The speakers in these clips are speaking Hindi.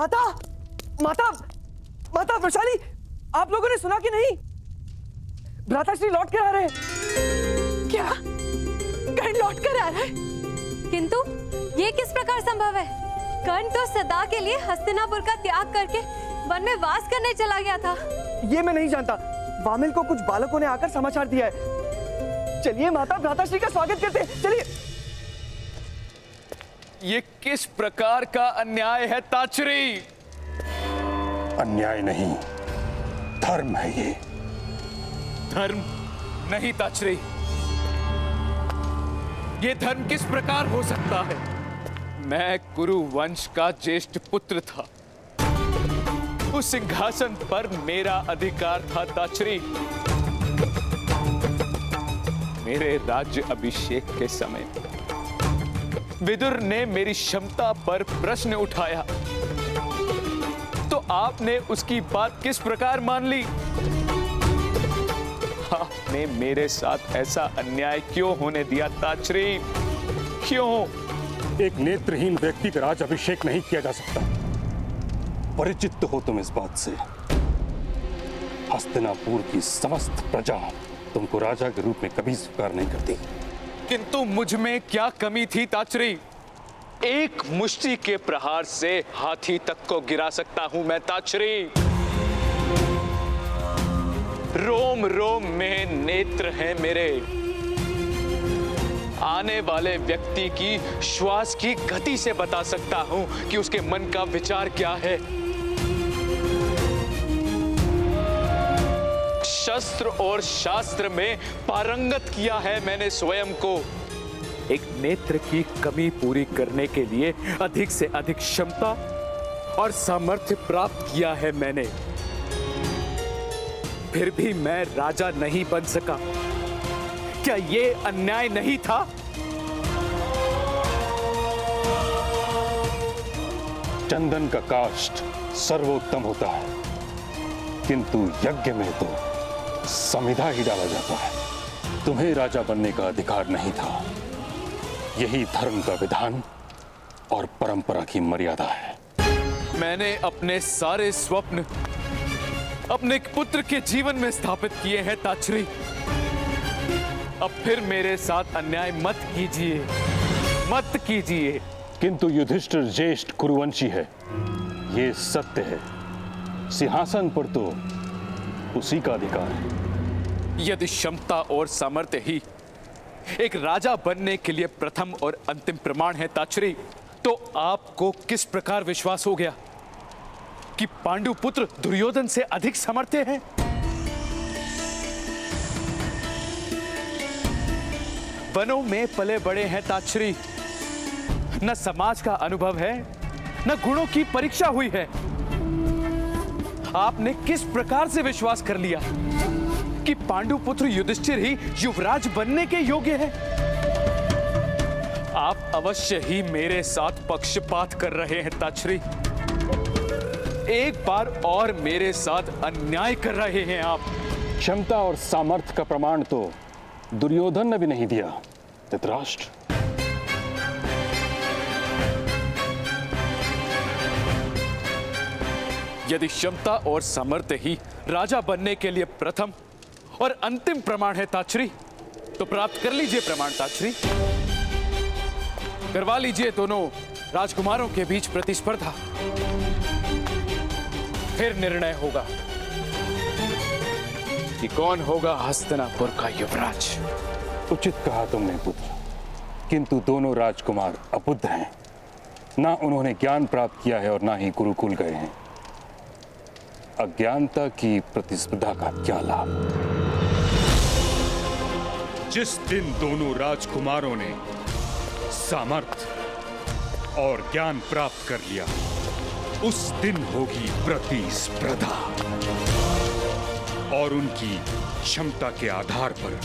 माता, माता, माता वैशाली, आप लोगों ने सुना कि नहीं? भ्राताश्री लौट कर आ रहे हैं। क्या? कर्ण लौट कर आ रहा है? किंतु ये किस प्रकार संभव है? कर्ण तो सदा के लिए हस्तिनापुर का त्याग करके वन में वास करने चला गया था। ये मैं नहीं जानता। वामिल को कुछ बालकों ने आकर समाचार दिया है। चलिए माता, भ्राताश्री का स्वागत करते हैं। चलिए। ये किस प्रकार का अन्याय है ताचरी? अन्याय नहीं, धर्म है ये। धर्म नहीं ताचरी, ये धर्म किस प्रकार हो सकता है? मैं कुरु वंश का ज्येष्ठ पुत्र था, उस सिंहासन पर मेरा अधिकार था ताचरी। मेरे राज्य अभिषेक के समय विदुर ने मेरी क्षमता पर प्रश्न उठाया, तो आपने उसकी बात किस प्रकार मान ली? आपने मेरे साथ ऐसा अन्याय क्यों होने दिया ताचरी? क्यों? एक नेत्रहीन व्यक्ति का राज अभिषेक नहीं किया जा सकता। परिचित तो हो तुम इस बात से। हस्तिनापुर की समस्त प्रजा तुमको राजा के रूप में कभी स्वीकार नहीं करती। किंतु मुझ में क्या कमी थी ताचरी? एक मुष्टि के प्रहार से हाथी तक को गिरा सकता हूं मैं ताचरी। रोम रोम में नेत्र हैं मेरे। आने वाले व्यक्ति की श्वास की गति से बता सकता हूं कि उसके मन का विचार क्या है। शस्त्र और शास्त्र में पारंगत किया है मैंने स्वयं को। एक नेत्र की कमी पूरी करने के लिए अधिक से अधिक क्षमता और सामर्थ्य प्राप्त किया है मैंने। फिर भी मैं राजा नहीं बन सका। क्या ये अन्याय नहीं था? चंदन का काष्ठ सर्वोत्तम होता है, किंतु यज्ञ में तो समिधा ही डाला जाता है। तुम्हें राजा बनने का अधिकार नहीं था। यही धर्म का विधान और परंपरा की मर्यादा है। मैंने अपने सारे स्वप्न अपने पुत्र के जीवन में स्थापित किए हैं ताचरी। अब फिर मेरे साथ अन्याय मत कीजिए, मत कीजिए। किंतु युधिष्ठिर ज्येष्ठ कुरुवंशी है, ये सत्य है। सिंहासन पर तो उसी का अधिकार है। यदि क्षमता और सामर्थ्य ही एक राजा बनने के लिए प्रथम और अंतिम प्रमाण है ताचरी, तो आपको किस प्रकार विश्वास हो गया कि पांडु पुत्र दुर्योधन से अधिक समर्थ्य हैं? वनों में पले बड़े हैं ताचरी। न समाज का अनुभव है, न गुणों की परीक्षा हुई है। आपने किस प्रकार से विश्वास कर लिया कि पांडु पुत्र युधिष्ठिर ही युवराज बनने के योग्य है? आप अवश्य ही मेरे साथ पक्षपात कर रहे हैं ताचरी। एक बार और मेरे साथ अन्याय कर रहे हैं आप। क्षमता और सामर्थ्य का प्रमाण तो दुर्योधन ने भी नहीं दिया। धृतराष्ट्र, यदि क्षमता और सामर्थ्य ही राजा बनने के लिए प्रथम और अंतिम प्रमाण है ताचरी, तो प्राप्त कर लीजिए प्रमाण ताचरी। करवा लीजिए दोनों राजकुमारों के बीच प्रतिस्पर्धा। फिर निर्णय होगा कि कौन होगा हस्तिनापुर का युवराज। उचित कहा तुमने पुत्र, किंतु दोनों राजकुमार अबुद्ध हैं। ना उन्होंने ज्ञान प्राप्त किया है और ना ही गुरुकुल गए हैं। अज्ञानता की प्रतिस्पर्धा का क्या लाभ? जिस दिन दोनों राजकुमारों ने सामर्थ्य और ज्ञान प्राप्त कर लिया, उस दिन होगी प्रतिस्पर्धा और उनकी क्षमता के आधार पर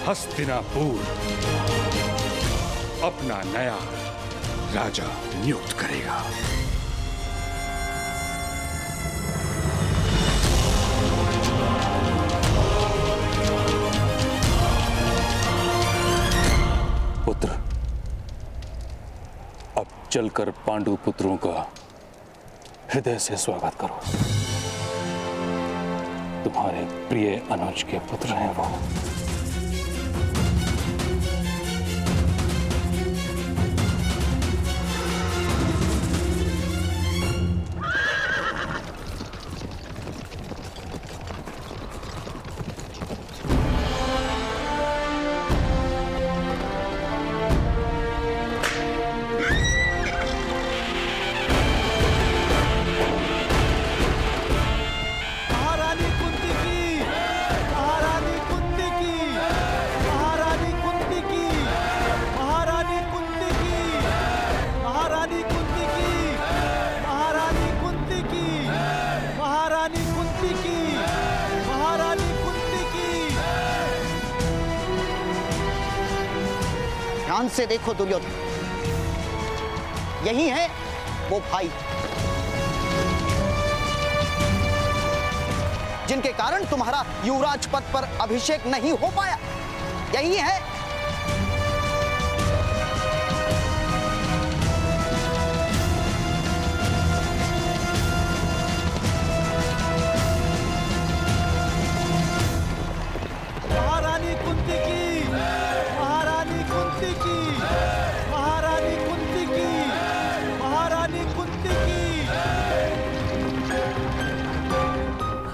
हस्तिनापुर अपना नया राजा नियुक्त करेगा। पुत्र, अब चलकर पांडु पुत्रों का हृदय से स्वागत करो। तुम्हारे प्रिय अनुज के पुत्र हैं वो। ध्यान से देखो दुर्योधन, यही है वो भाई जिनके कारण तुम्हारा युवराज पद पर अभिषेक नहीं हो पाया। यही है महारानी कुंती की, महारानी कुंती की, महारानी कुंती की, महारानी कुंती की।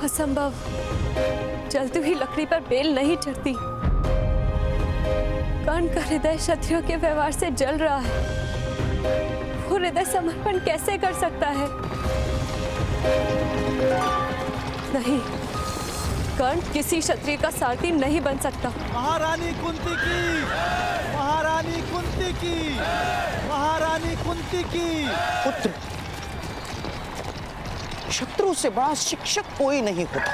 असंभव, जलती हुई लकड़ी पर बेल नहीं चढ़ती। कर्ण का हृदय क्षत्रियों के व्यवहार से जल रहा है। वो हृदय समर्पण कैसे कर सकता है? नहीं, कर्ण किसी क्षत्रिय का सारथी नहीं बन सकता। महारानी कुंती की, महारानी कुंती की, महारानी कुंती की। पुत्र, शत्रु से बड़ा शिक्षक कोई नहीं होता।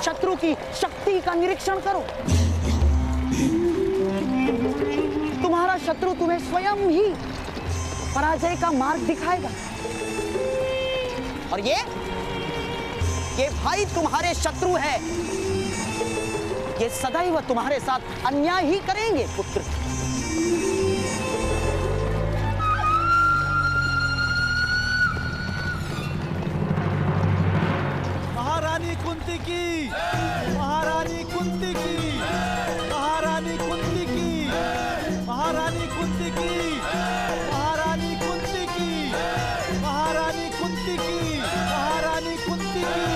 शत्रु की शक्ति का निरीक्षण करो। तुम्हारा शत्रु तुम्हें स्वयं ही पराजय का मार्ग दिखाएगा। और ये भाई तुम्हारे शत्रु है। ये सदैव तुम्हारे साथ अन्याय ही करेंगे पुत्र। महारानी कुंती की, महारानी कुंती की, महारानी कुंती की, महारानी कुंती की, महारानी कुंती की, महारानी कुंती की, महारानी कुंती की।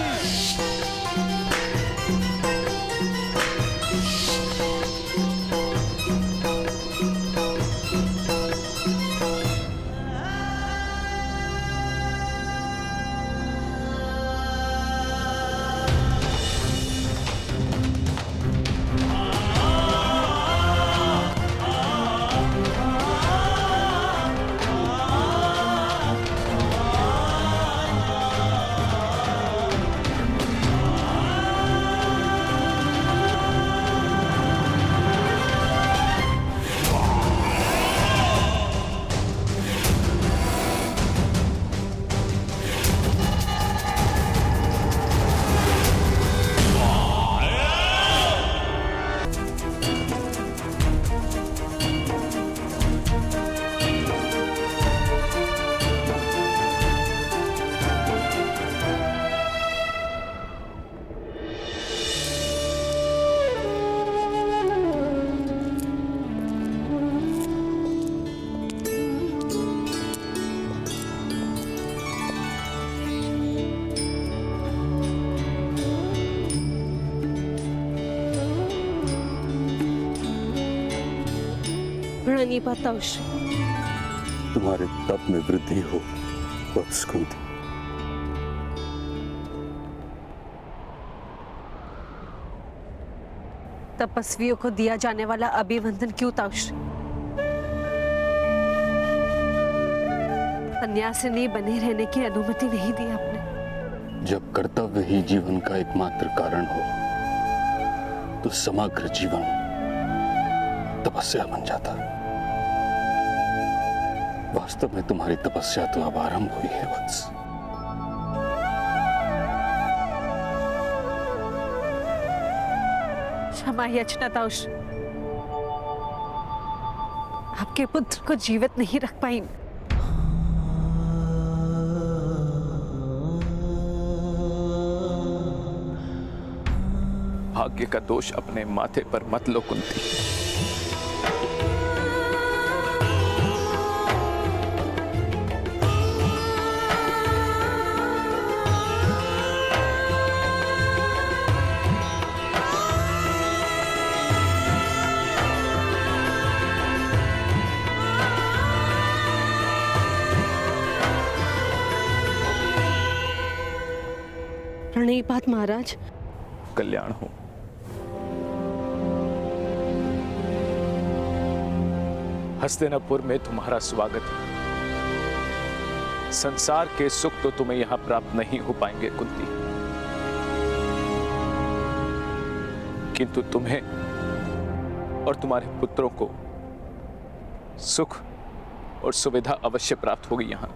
रणनी बताओश। तुम्हारे तप में वृद्धि हो वत्स कुंती। तपस्वियों को दिया जाने वाला अभिवंदन क्यों ताउश्री? सन्यासिनी बने रहने की अनुमति नहीं दी आपने। जब कर्तव्य ही जीवन का एकमात्र कारण हो तो समग्र जीवन तपस्या बन जाता। वास्तव में तुम्हारी तपस्या तो अब आरंभ हुई है वत्स। क्षमा याचना ताउश्री। आपके पुत्र को जीवित नहीं रख पाई। भाग्य का दोष अपने माथे पर मत लो कुंती। प्रणयपात महाराज। कल्याण हो। हस्तिनापुर में तुम्हारा स्वागत है। संसार के सुख तो तुम्हें यहां प्राप्त नहीं हो पाएंगे कुंती, किंतु तुम्हें और तुम्हारे पुत्रों को सुख और सुविधा अवश्य प्राप्त होगी यहां।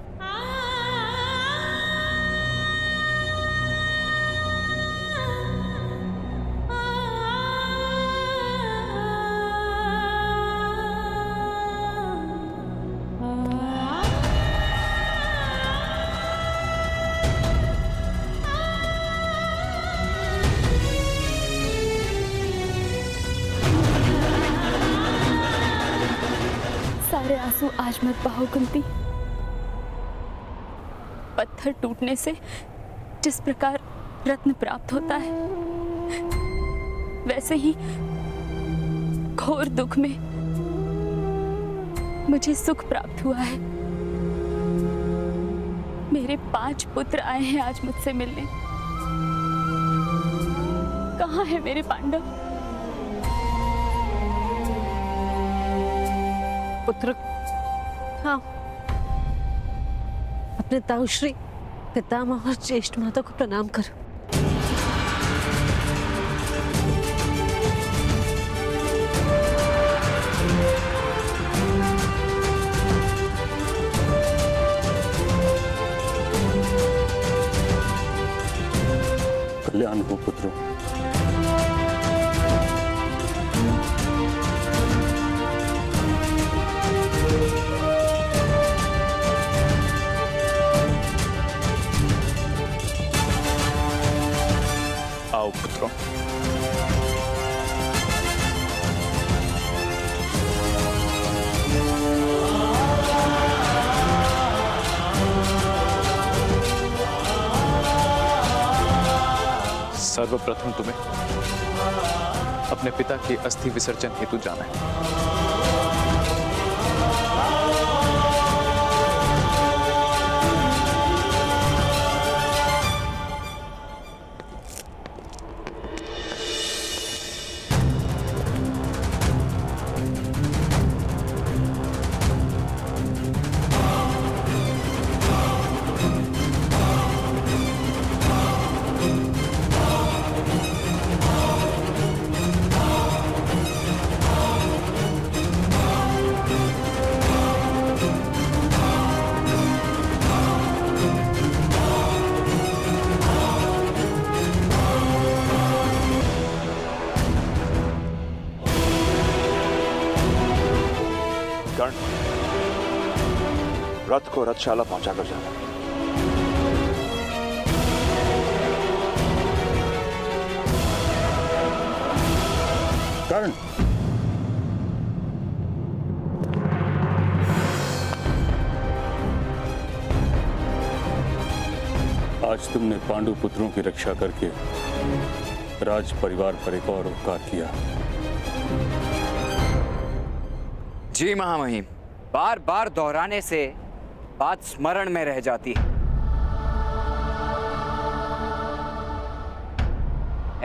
सारे आंसू आज मत बहाओ कुंती। पत्थर टूटने से जिस प्रकार रत्न प्राप्त होता है, वैसे ही घोर दुख में मुझे सुख प्राप्त हुआ है। मेरे 5 पुत्र आए हैं आज मुझसे मिलने। कहाँ है मेरे पांडव? पुत्र, हाँ, अपने ताऊश्री पितामह और ज्येष्ठ माता को प्रणाम करो। कल्याण हो पुत्रों। आओ पुत्रों। सर्वप्रथम तुम्हें अपने पिता के अस्थि विसर्जन हेतु जाना है। रथ को रथशाला पहुंचाकर जाना। कर्ण, आज तुमने पांडु पुत्रों की रक्षा करके राज परिवार पर एक और उपकार किया। जी महामहिम, बार बार दोहराने से बात स्मरण में रह जाती है।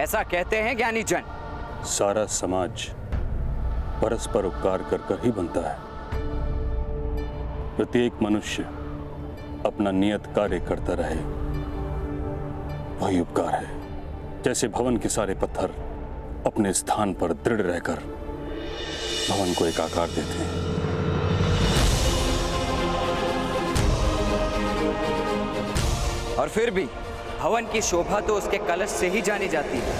ऐसा कहते हैं ज्ञानी जन। सारा समाज परस्पर उपकार कर कर ही बनता है। प्रत्येक मनुष्य अपना नियत कार्य करता रहे, वही उपकार है। जैसे भवन के सारे पत्थर अपने स्थान पर दृढ़ रहकर भवन को एक आकार देते हैं। और फिर भी भवन की शोभा तो उसके कलश से ही जानी जाती है।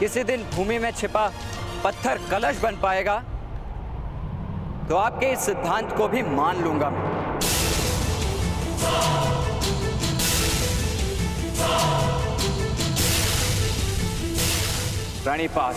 किसी दिन भूमि में छिपा पत्थर कलश बन पाएगा तो आपके इस सिद्धांत को भी मान लूंगा मैं। प्रणिपात।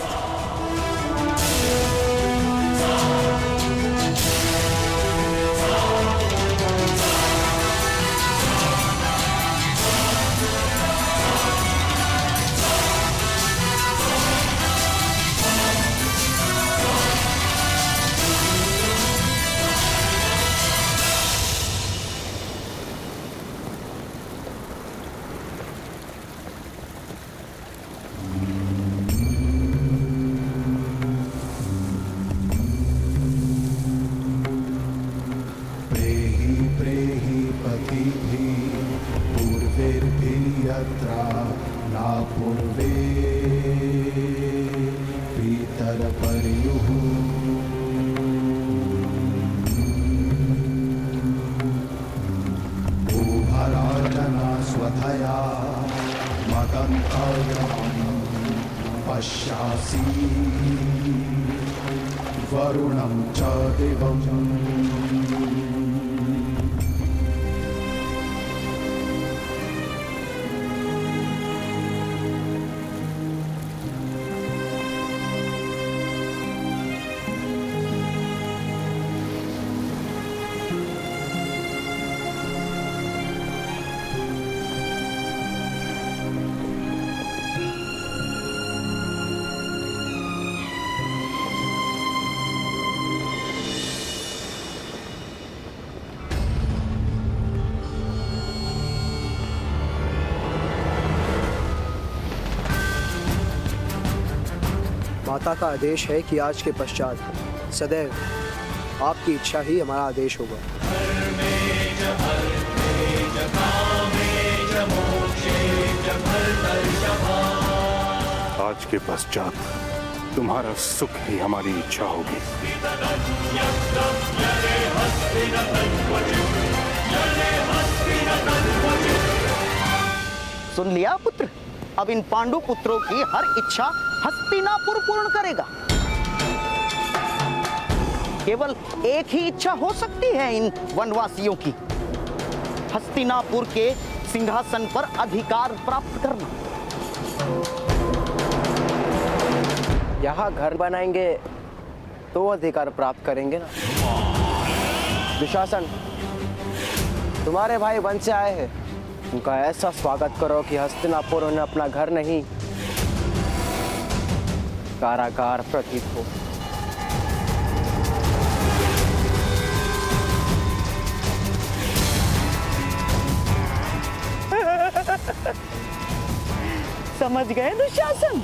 वरुणं च दिवम् माता का आदेश है कि आज के पश्चात सदैव आपकी इच्छा ही हमारा आदेश होगा। आज के पश्चात तुम्हारा सुख ही हमारी इच्छा होगी। सुन लिया पुत्र, अब इन पांडु पुत्रों की हर इच्छा हस्तिनापुर पूर्ण करेगा। केवल एक ही इच्छा हो सकती है इन वनवासियों की, हस्तिनापुर के सिंहासन पर अधिकार प्राप्त करना। यहाँ घर बनाएंगे तो अधिकार प्राप्त करेंगे ना। दुशासन, तुम्हारे भाई वन से आए हैं, उनका ऐसा स्वागत करो कि हस्तिनापुर उन्हें अपना घर नहीं कारागार प्रतीत हो। समझ गए दुशासन?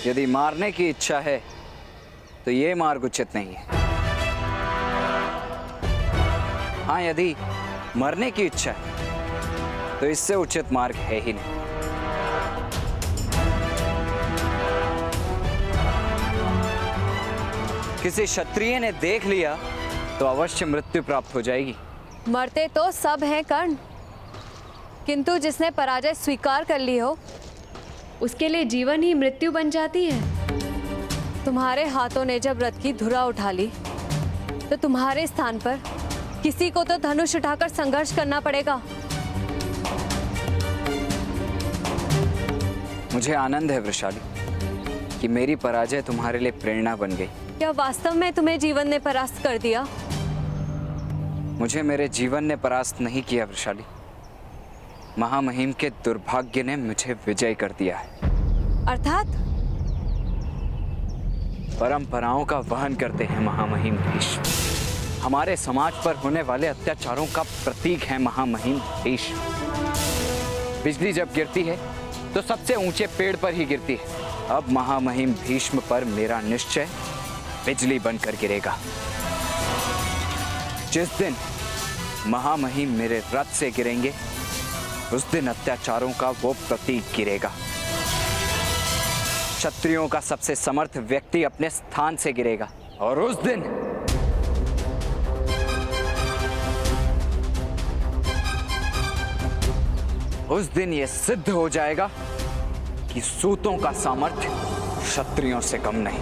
यदि मारने की इच्छा है तो ये मार्ग उचित नहीं है। हाँ, यदि मरने की इच्छा है तो इससे उचित मार्ग है ही नहीं। किसी क्षत्रिय ने देख लिया तो अवश्य मृत्यु प्राप्त हो जाएगी। मरते तो सब हैं कर्ण, किंतु जिसने पराजय स्वीकार कर ली हो उसके लिए जीवन ही मृत्यु बन जाती है। तुम्हारे हाथों ने जब रथ की धुरा उठा ली तो तुम्हारे स्थान पर किसी को तो धनुष उठाकर संघर्ष करना पड़ेगा। मुझे आनंद है वृषाली कि मेरी पराजय तुम्हारे लिए प्रेरणा बन गई। क्या वास्तव में तुम्हें जीवन ने परास्त कर दिया? मुझे मेरे जीवन ने परास्त नहीं किया वृषाली, महामहिम के दुर्भाग्य ने मुझे विजय कर दिया है। अर्थात परंपराओं का वहन करते हैं महामहिम भीष्म। हमारे समाज पर होने वाले अत्याचारों का प्रतीक है महामहिम भीष्म। बिजली जब गिरती है तो सबसे ऊंचे पेड़ पर ही गिरती है। अब महामहिम भीष्म पर मेरा निश्चय बिजली बनकर गिरेगा। जिस दिन महामहिम मेरे रथ से गिरेंगे उस दिन अत्याचारों का वो प्रतीक गिरेगा। क्षत्रियों का सबसे समर्थ व्यक्ति अपने स्थान से गिरेगा और उस दिन ये सिद्ध हो जाएगा कि सूतों का सामर्थ्य क्षत्रियों से कम नहीं।